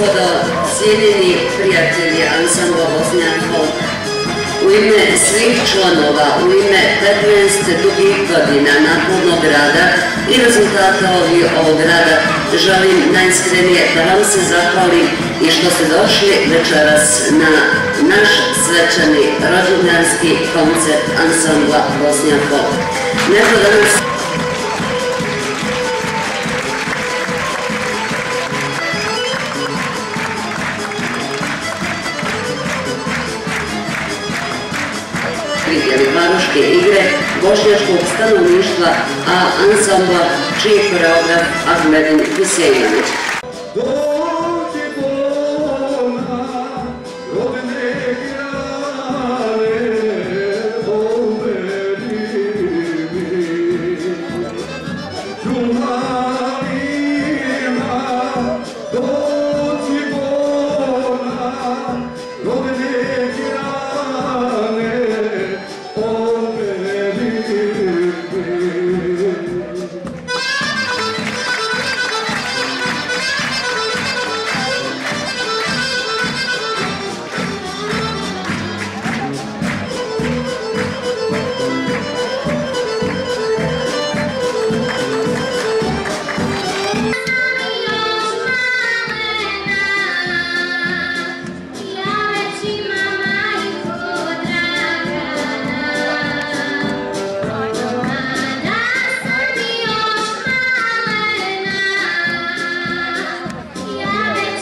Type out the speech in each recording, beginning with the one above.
gospodo, cijenjeni prijatelji ansambla Bosnjak Folk, u ime svih članova, u ime 15 dugih godina napornog rada i rezultata ovog rada želim najiskrenije da vam se zahvalim i što ste došli večeras na naš svečani rođendanski koncert ansambla Bosnjak Folk. Neko danas vidjeli varoške igre bošnjačkog stanovništva, a ansambla čiji je koreograf Ahmedin Huseinović.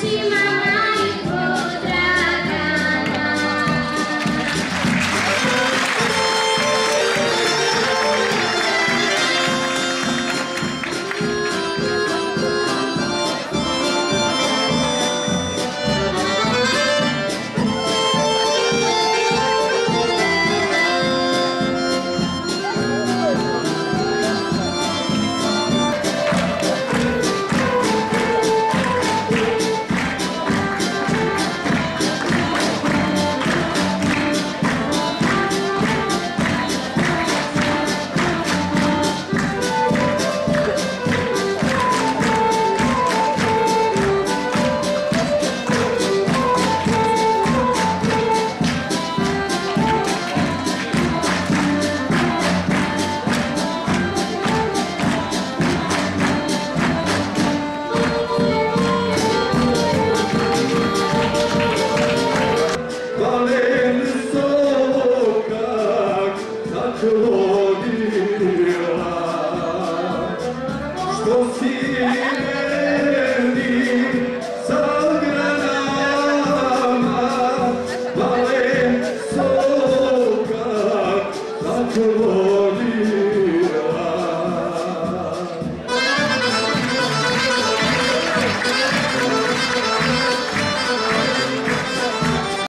Team